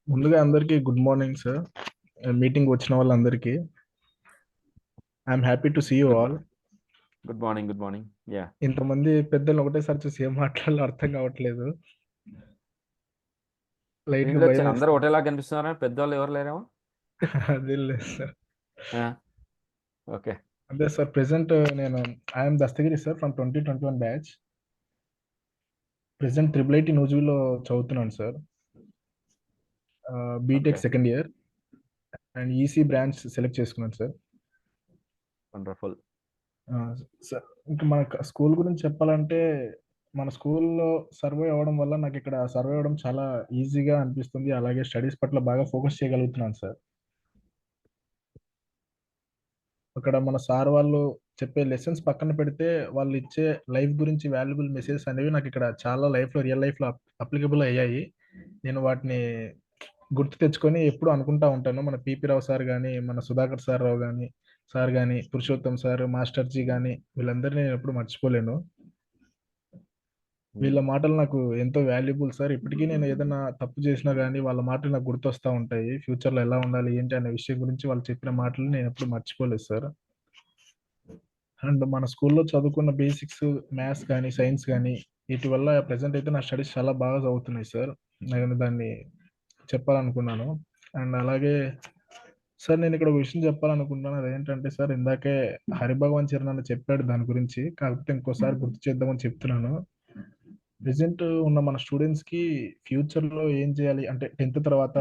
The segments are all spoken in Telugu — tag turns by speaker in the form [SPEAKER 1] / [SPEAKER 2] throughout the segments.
[SPEAKER 1] ముందుగా అందరికీ గుడ్ మార్నింగ్ సార్. మీటింగ్ వచ్చిన వాళ్ళందరికీ I'm happy to see you
[SPEAKER 2] good
[SPEAKER 1] all.
[SPEAKER 2] Good morning. Good morning. Yeah
[SPEAKER 1] ఇంతమంది పెద్దలు ఒకటేసారి చూసి ఏం మాట్లాడాలో అర్థం కావట్లేదు. లైట్గా
[SPEAKER 2] ఇందులో
[SPEAKER 1] భయం
[SPEAKER 2] అందరూ
[SPEAKER 1] వేస్తుంది.
[SPEAKER 2] ఒకటేలా కనిపిస్తున్నారా? పెద్దవాళ్ళు ఎవరు లేరేమో.
[SPEAKER 1] అదే లేదు సార్.
[SPEAKER 2] ఓకే.
[SPEAKER 1] అదే సార్, ప్రెసెంట్ నేను I'm Dastagiri sir from 2021 batch. Present triple IT నూజివీలో చదువుతున్నాను sir.
[SPEAKER 2] Okay.
[SPEAKER 1] B Tech second year and EC branch select చేసుకున్నాను సార్.
[SPEAKER 2] వండర్ఫుల్.
[SPEAKER 1] సార్ ఇంకా మన స్కూల్ గురించి చెప్పాలంటే, మన స్కూల్లో సర్వే అవ్వడం వల్ల నాకు ఇక్కడ సర్వే అవ్వడం చాలా ఈజీగా అనిపిస్తుంది. అలాగే స్టడీస్ పట్ల బాగా ఫోకస్ చేయగలుగుతున్నాను సార్. అక్కడ మన సార్ వాళ్ళు చెప్పే లెసన్స్ పక్కన పెడితే, వాళ్ళు ఇచ్చే లైఫ్ గురించి వాల్యుబుల్ మెసేజెస్ అనేవి నాకు ఇక్కడ చాలా రియల్ లైఫ్లో అప్లికబుల్ అయ్యాయి. నేను వాటిని గుర్తు తెచ్చుకొని ఎప్పుడు అనుకుంటా ఉంటాను. మన పిపి రావు సార్ కానీ, మన సుధాకర్ రావు కానీ, సార్ కానీ, పురుషోత్తం సార్, మాస్టర్జీ కానీ, వీళ్ళందరినీ నేను ఎప్పుడు మర్చిపోలేను. వీళ్ళ మాటలు నాకు ఎంతో వాల్యుబుల్ సార్. ఇప్పటికీ నేను ఏదైనా తప్పు చేసినా గానీ, వాళ్ళ మాటలు నాకు గుర్తొస్తా ఉంటాయి. ఫ్యూచర్‌లో ఎలా ఉండాలి, ఏంటి అనే విషయం గురించి వాళ్ళు చెప్పిన మాటలు నేను ఎప్పుడు మర్చిపోలేదు సార్. అండ్ మన స్కూల్‌లో చదువుకున్న బేసిక్స్, మ్యాథ్స్ గానీ, సైన్స్ గానీ, వీటి వల్ల ప్రెజెంట్ అయితే నా స్టడీస్ చాలా బాగా సాగుతున్నాయి సార్. నేను దాన్ని చెప్పాలనుకున్నాను. అండ్ అలాగే సార్, నేను ఇక్కడ ఒక విషయం చెప్పాలనుకుంటున్నాను. అదేంటంటే సార్, ఇందాకే హరిభగవాన్ చిరణ్ చెప్పాడు దాని గురించి. కాకపోతే ఇంకోసారి గుర్తు చేద్దామని చెప్తున్నాను. ప్రెజెంట్ ఉన్న మన స్టూడెంట్స్‌కి ఫ్యూచర్‌లో ఏం చేయాలి అంటే 10థ్ తర్వాత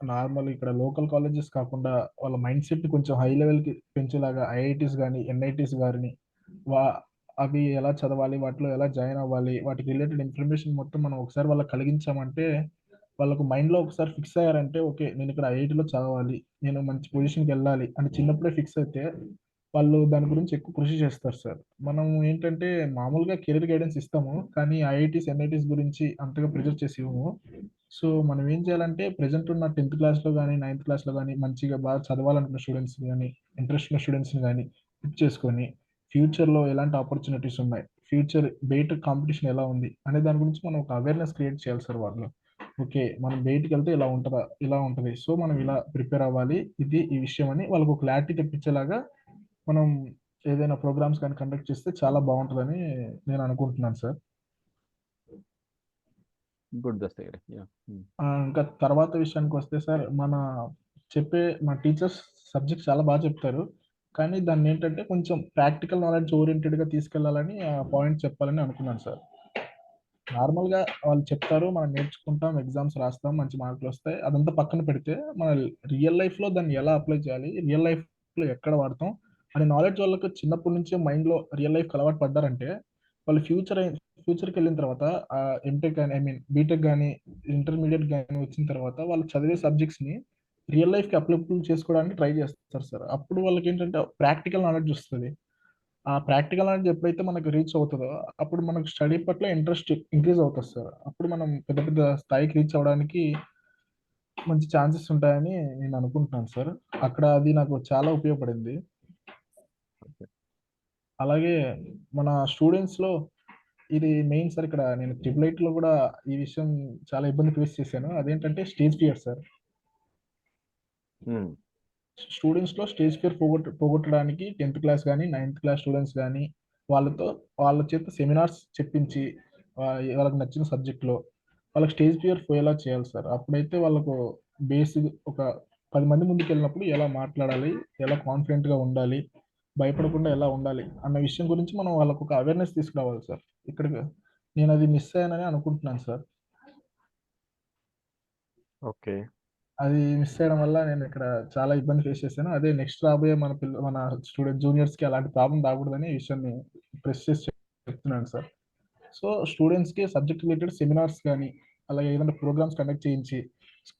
[SPEAKER 1] నార్మల్ ఇక్కడ లోకల్ కాలేజెస్ కాకుండా వాళ్ళ మైండ్ సెట్ కొంచెం హై లెవెల్‌కి పెంచేలాగా ఐఐటీస్ గాని, ఎన్ఐటీస్ గాని వా అవి ఎలా చదవాలి? వాటిలో ఎలా జాయిన్ అవ్వాలి? వాటికి రిలేటెడ్ ఇన్ఫర్మేషన్ మొత్తం మనం ఒకసారి వాళ్ళకి కలిగించామంటే, వాళ్ళకు మైండ్‌లో ఒకసారి ఫిక్స్ అయ్యారంటే, ఓకే, నేను ఇక్కడ ఐఐటీలో చదవాలి, నేను మంచి పొజిషన్‌కెళ్ళాలి అని చిన్నప్పుడే ఫిక్స్ అయితే, వాళ్ళు దాని గురించి ఎక్కువ కృషి చేస్తారు సార్. మనం ఏంటంటే మామూలుగా కెరీర్ గైడెన్స్ ఇస్తాము. కానీ ఐఐటీస్, ఎన్ఐటీస్ గురించి అంతగా ప్రిజర్వ్ చేసి ఇవ్వము. సో, మనం ఏం చేయాలంటే ప్రెజెంట్ ఉన్న 10థ్ క్లాస్‌లో గాని, 9థ్ క్లాస్‌లో గాని మంచిగా బాగా చదవాలనుకున్న స్టూడెంట్స్‌ని గాని, ఇంట్రెస్ట్ ఉన్న స్టూడెంట్స్‌ని గాని పిక్ చేసుకొని, ఫ్యూచర్‌లో ఎలాంటి ఆపర్చునిటీస్ ఉన్నాయి, ఫ్యూచర్ బయట కాంపిటీషన్ ఎలా ఉంది అనే దాని గురించి మనం ఒక అవేర్‌నెస్ క్రియేట్ చేయాలి సార్ వాళ్ళు. ఓకే, మనం బయటికెళ్తే ఇలా ఉంటదా? ఇలా ఉంటది. సో, మనం ఇలా ప్రిపేర్ అవ్వాలి. ఇది ఈ విషయం అని వాళ్ళకి ఒక క్లారిటీ తెప్పించేలాగా మనం ఏదైనా ప్రోగ్రామ్స్ కానీ కండక్ట్ చేస్తే చాలా బాగుంటుందని నేను అనుకుంటున్నాను సార్.
[SPEAKER 2] గుడ్ దస్తగిరి. యా
[SPEAKER 1] ఇంకా తర్వాత విషయానికి వస్తే సార్, మా టీచర్స్ సబ్జెక్ట్ చాలా బాగా చెప్తారు. కానీ దాన్ని ఏంటంటే కొంచెం ప్రాక్టికల్ నాలెడ్జ్ ఓరియంటెడ్‌గా తీసుకెళ్లాలని ఆ పాయింట్ చెప్పాలని అనుకున్నాను సార్. నార్మల్‌గా వాళ్ళు చెప్తారు, మనం నేర్చుకుంటాం, ఎగ్జామ్స్ రాస్తాం, మంచి మార్కులొస్తాయి. అదంతా పక్కన పెడితే, మన రియల్ లైఫ్‌లో దాన్ని ఎలా అప్లై చేయాలి? రియల్ లైఫ్‌లో ఎక్కడ వాడతాం? అనే నాలెడ్జ్ వాళ్ళకి చిన్నప్పటి నుంచే మైండ్‌లో రియల్ లైఫ్‌కి అలవాటు పడ్డారంటే, వాళ్ళు ఫ్యూచర్‌కెళ్ళిన తర్వాత ఎంటెక్ గాని, ఐ మీన్ బీటెక్ గాని, ఇంటర్మీడియేట్ గాని వచ్చిన తర్వాత వాళ్ళు చదివే సబ్జెక్ట్స్‌ని రియల్ లైఫ్‌కి అప్లికబుల్ చేసుకోవడానికి ట్రై చేస్తారు సార్. అప్పుడు వాళ్ళకేంటంటే ప్రాక్టికల్ నాలెడ్జ్ వస్తది. ఆ ప్రాక్టికల్ నాలెడ్జ్ ఎప్పుడైతే మనకు రీచ్ అవుతదో, అప్పుడు మనకు స్టడీ పట్ల ఇంట్రెస్ట్ ఇంక్రీజ్ అవుతది సార్. అప్పుడు మనం పెద్ద పెద్ద స్థాయికి రీచ్ అవ్వడానికి మంచి ఛాన్సెస్ ఉంటాయని నేను అనుకుంటున్నాను సార్. అక్కడ అది నాకు చాలా ఉపయోగపడింది. అలాగే మన స్టూడెంట్స్‌లో ఇది మెయిన్ సార్. ఇక్కడ నేను ట్రిపుల్ ఐటీలో కూడా ఈ విషయం చాలా ఇబ్బంది ఫేస్ చేశాను. అదేంటంటే స్టేజ్ ఫియర్ సార్. స్టూడెంట్స్‌లో స్టేజ్ ఫియర్ పోగొట్టడానికి 10థ్ క్లాస్ గాని, 9థ్ క్లాస్ స్టూడెంట్స్ గాని, వాళ్ళతో వాళ్ళ చేత సెమినార్స్ చెప్పించి, వాళ్ళకి నచ్చిన సబ్జెక్ట్‌లో వాళ్ళకి స్టేజ్ ఫియర్ పోయేలా చేయాలి సార్. అప్పుడైతే వాళ్ళకు బేసిక్ ఒక 10 మంది ముందుకెళ్ళినప్పుడు ఎలా మాట్లాడాలి, ఎలా కాన్ఫిడెంట్‌గా ఉండాలి, భయపడకుండా ఎలా ఉండాలి అన్న విషయం గురించి మనం వాళ్ళకొక అవేర్‌నెస్ తీసుకురావాలి సార్. ఇక్కడ నేనది మిస్ అయ్యానని అనుకుంటున్నాను సార్.
[SPEAKER 2] ఓకే.
[SPEAKER 1] అది మిస్ అయ్యడం వల్ల నేను ఇక్కడ చాలా ఇబ్బంది ఫేస్ చేశాను. అదే నెక్స్ట్ రాబోయే మన స్టూడెంట్ జూనియర్స్‌కి అలాంటి ప్రాబ్లమ్ రాకూడదని ఈ విషయాన్ని ప్రెస్ చేసి చెప్తున్నాను సార్. సో, స్టూడెంట్స్‌కి సబ్జెక్ట్ రిలేటెడ్ సెమినార్స్ గాని, అలాగే ఏదైనా ప్రోగ్రామ్స్ కండక్ట్ చేయించి,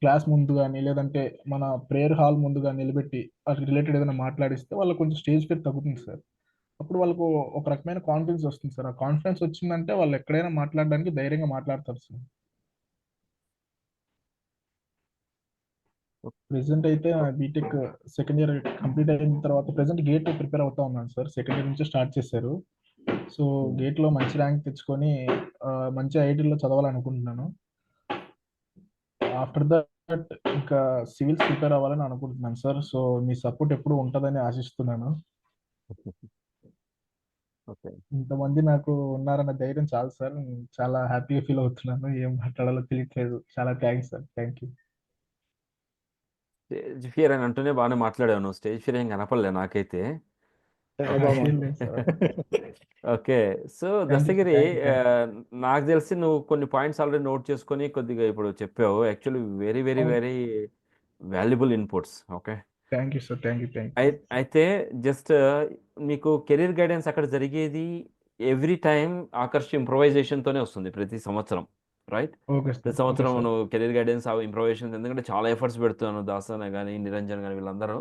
[SPEAKER 1] క్లాస్ ముందు గాని, లేదంటే మన ప్రేయర్ హాల్ ముందు గాని నిలబెట్టి, వాటికి రిలేటెడ్ ఏదైనా మాట్లాడిస్తే వాళ్ళకి కొంచెం స్టేజ్ ఫియర్ తగ్గుతుంది సార్. అప్పుడు వాళ్ళకు ఒక రకమైన కాన్ఫిడెన్స్ వస్తుంది సార్. ఆ కాన్ఫిడెన్స్ వచ్చిందంటే వాళ్ళు ఎక్కడైనా మాట్లాడడానికి ధైర్యంగా మాట్లాడతారు సార్. ప్రెజెంట్ అయితే బీటెక్ సెకండ్ ఇయర్ కంప్లీట్ అయిన తర్వాత ప్రెజెంట్ గేట్ ప్రిపేర్ అవుతా ఉన్నాను సార్. సెకండ్ ఇయర్ నుంచి స్టార్ట్ చేశారు. సో, గేట్‌లో మంచి ర్యాంక్ తెచ్చుకొని మంచి ఐఐటీలో చదవాలనుకుంటున్నాను. ఆఫ్టర్ దట్ బట్ ఇంకా సివిల్స్ ప్రిపేర్ అవ్వాలని అనుకుంటున్నాను సార్. సో మీ సపోర్ట్ ఎప్పుడు ఉంటుందని ఆశిస్తున్నాను.
[SPEAKER 2] ఓకే.
[SPEAKER 1] ఇంతమంది నాకు ఉన్నారన్న ధైర్యం చాలు సార్. చాలా హ్యాపీగా ఫీల్ అవుతున్నాను. ఏం మాట్లాడాలో తెలియట్లేదు. చాలా thanks sir. Thank you.
[SPEAKER 2] Stage fear అని అంటూనే బాగానే మాట్లాడావు నువ్వు. స్టేజ్ ఫియర్ ఏం కనపడలే నాకైతే.
[SPEAKER 3] చాలా బాగా
[SPEAKER 1] ఏం లేదు sir.
[SPEAKER 2] Okay. So
[SPEAKER 1] thank you sir.
[SPEAKER 2] Dastagiri,
[SPEAKER 1] thank you.
[SPEAKER 2] నాకు తెలిసి నువ్వు కొన్ని పాయింట్స్ ఆల్రెడీ నోట్ చేసుకొని కొద్దిగా ఇప్పుడు చెప్పావు. యాక్చువల్లీ వెరీ వెరీ
[SPEAKER 1] అవును.
[SPEAKER 2] Very valuable inputs. Okay.
[SPEAKER 1] Thank you sir. Thank you. Thank you.
[SPEAKER 2] అయితే జస్ట్ మీకు కెరీర్ గైడెన్స్ అక్కడ జరిగేది ఎవ్రీ టైం ఆకర్ష్ ఇంప్రొవైజేషన్తోనే వస్తుంది ప్రతి సంవత్సరం, రైట్?
[SPEAKER 1] ఓకే
[SPEAKER 2] ప్రతి
[SPEAKER 1] సార్. ఓకే
[SPEAKER 2] సంవత్సరం
[SPEAKER 1] సార్.
[SPEAKER 2] నువ్వు కెరీర్ గైడెన్స్ ఇంప్రొవైజేషన్, ఎందుకంటే చాలా ఎఫర్ట్స్ పెడుతున్నాను దాసన్ కానీ నిరంజన్ కానీ వీళ్ళందరూ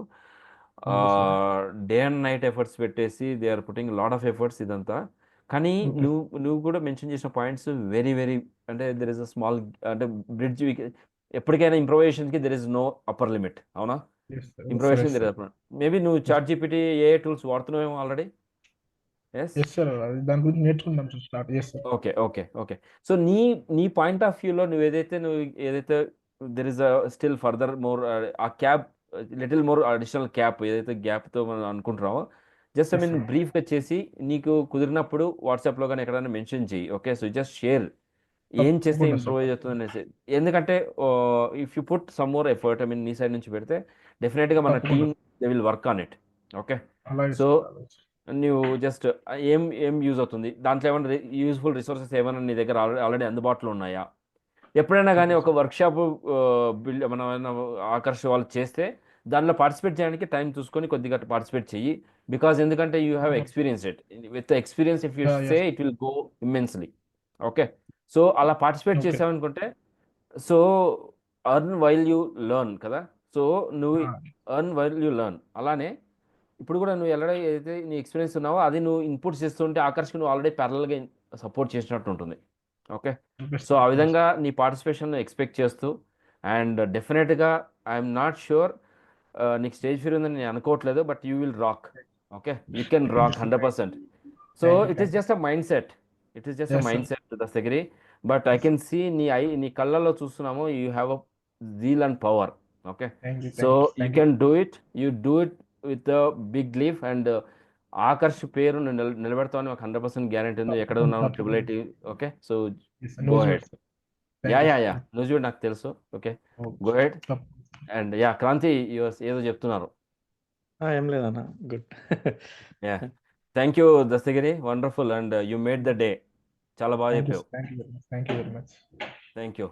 [SPEAKER 1] okay sir.
[SPEAKER 2] Day and night efforts పెట్టేసి they are putting lot of efforts ఇదంతా. కానీ
[SPEAKER 1] ఓకే.
[SPEAKER 2] నువ్వు కూడా మెన్షన్ చేసిన పాయింట్స్ వెరీ వెరీ, అంటే దెర్ ఇస్ అ స్మాల్, అంటే బ్రిడ్జ్, ఎప్పటికైనా ఇంప్రొవైజేషన్కి there is no upper limit, అవునా?
[SPEAKER 1] Yes sir. Yes sir.
[SPEAKER 2] Improvisation
[SPEAKER 1] yes
[SPEAKER 2] there
[SPEAKER 1] sir.
[SPEAKER 2] Is maybe నువ్వు
[SPEAKER 1] ఎస్
[SPEAKER 2] చాట్ జీపీటీ ఏ టూల్స్ వాడుతున్నావేమో ఆల్రెడీ. ఎస్.
[SPEAKER 1] Yes sir. అది దాని గురించి నేర్చుకుందాం sir. Start. Yes sir.
[SPEAKER 2] Okay, okay, okay. So నీ నీ పాయింట్ ఆఫ్ వ్యూలో నువ్వు ఏదైతే there is still further more a gap, little more additional cap ఏదైతే గ్యాప్తో మనం అనుకుంటున్నామో, just I
[SPEAKER 1] yes
[SPEAKER 2] mean
[SPEAKER 1] sir.
[SPEAKER 2] బ్రీఫ్గా చేసి నీకు కుదిరినప్పుడు వాట్సాప్లో కానీ ఎక్కడైనా మెన్షన్ చేయి. ఓకే. సో జస్ట్ షేర్ ఏం చేస్తే
[SPEAKER 1] తప్పకుండా సార్.
[SPEAKER 2] ఇంప్రూవైజ్ అవుతుంది అనేసి. ఎందుకంటే if you put some more effort, I mean నీ సైడ్ నుంచి పెడితే డెఫినెట్గా మన
[SPEAKER 1] తప్పకుండా
[SPEAKER 2] team they will work on it. Okay.
[SPEAKER 1] అలాగే
[SPEAKER 2] సో
[SPEAKER 1] సార్. అలాగే సార్.
[SPEAKER 2] నువ్వు జస్ట్ ఏం ఏం యూజ్ అవుతుంది దాంట్లో, ఏమైనా యూజ్ఫుల్ రిసోర్సెస్ ఏమైనా నీ దగ్గర ఆల్రెడీ అందుబాటులో ఉన్నాయా? ఎప్పుడైనా కానీ
[SPEAKER 1] ఓకే
[SPEAKER 2] ఒక
[SPEAKER 1] సార్.
[SPEAKER 2] వర్క్షాప్ బిల్డ్ మనం ఏమైనా ఆకర్ష్ వాళ్ళు చేస్తే దానిలో పార్టిసిపేట్ చేయడానికి టైం చూసుకొని కొద్దిగా పార్టిసిపేట్ చెయ్యి. బికాజ్ ఎందుకంటే you have experience it. With experience if you say
[SPEAKER 1] yes.
[SPEAKER 2] It will go immensely. Okay. So అలా పార్టిసిపేట్
[SPEAKER 1] ఓకే.
[SPEAKER 2] చేసావనుకుంటే, so earn while you learn కదా. సో నువ్వు అర్న్ వైల్ యూ లెర్న్. అలానే ఇప్పుడు కూడా నువ్వు ఎలా ఏదైతే నీ ఎక్స్పీరియన్స్ ఉన్నావో అది నువ్వు ఇన్పుట్స్ ఇస్తుంటే ఆకర్షణ నువ్వు ఆల్రెడీ ప్యారల్గా సపోర్ట్ చేసినట్టు ఉంటుంది. ఓకే.
[SPEAKER 1] ఓకే
[SPEAKER 2] సో ఆ
[SPEAKER 1] సార్.
[SPEAKER 2] విధంగా నీ పార్టిసిపేషన్ ఎక్స్పెక్ట్ చేస్తూ, అండ్ డెఫినెట్గా ఐఎమ్ నాట్ షూర్ నీకు స్టేజ్ ఫియర్ ఉందని నేను అనుకోవట్లేదు, but you will rock. Okay. You can
[SPEAKER 1] thank you
[SPEAKER 2] rock
[SPEAKER 1] sir.
[SPEAKER 2] 100%. So
[SPEAKER 1] thank you.
[SPEAKER 2] It is
[SPEAKER 1] thank you.
[SPEAKER 2] Just a mindset. It is just a
[SPEAKER 1] yes
[SPEAKER 2] mind
[SPEAKER 1] sir.
[SPEAKER 2] Set Dastagiri. But I
[SPEAKER 1] yes
[SPEAKER 2] can see నీ కళ్ళల్లో చూస్తున్నాము, you have a zeal and power. Okay.
[SPEAKER 1] Thank you.
[SPEAKER 2] So
[SPEAKER 1] thank you.
[SPEAKER 2] You
[SPEAKER 1] thank you.
[SPEAKER 2] Can do it. You do it with big leap, and Aakarsh పేరు నిలబెడతామని ఒక 100% గ్యారెంటీ ఉంది. ఎక్కడ
[SPEAKER 1] తప్పకుండా.
[SPEAKER 2] ఉన్నాను ట్రిపుల్
[SPEAKER 1] తప్పకుండా.
[SPEAKER 2] IT. Okay. So
[SPEAKER 1] yes sir.
[SPEAKER 2] Go
[SPEAKER 1] nose
[SPEAKER 2] head.
[SPEAKER 1] Sir.
[SPEAKER 2] Yeah
[SPEAKER 1] thank you
[SPEAKER 2] yeah
[SPEAKER 1] sir.
[SPEAKER 2] Yeah నువ్వు చూడు, నాకు తెలుసు. Okay.
[SPEAKER 1] Okay
[SPEAKER 2] go
[SPEAKER 1] sir.
[SPEAKER 2] Head.
[SPEAKER 1] తప్పకుండా.
[SPEAKER 2] అండ్ యా క్రాంతి, ఏదో చెప్తున్నారు.
[SPEAKER 3] ఏం లేదన్న, good.
[SPEAKER 2] Yeah. Thank you Dastagiri, wonderful, and you made the day. చాలా బాగా
[SPEAKER 1] థ్యాంక్ యూ
[SPEAKER 2] చెప్పావు.
[SPEAKER 1] Sir. Thank you very much. Thank you very much.
[SPEAKER 2] Thank you.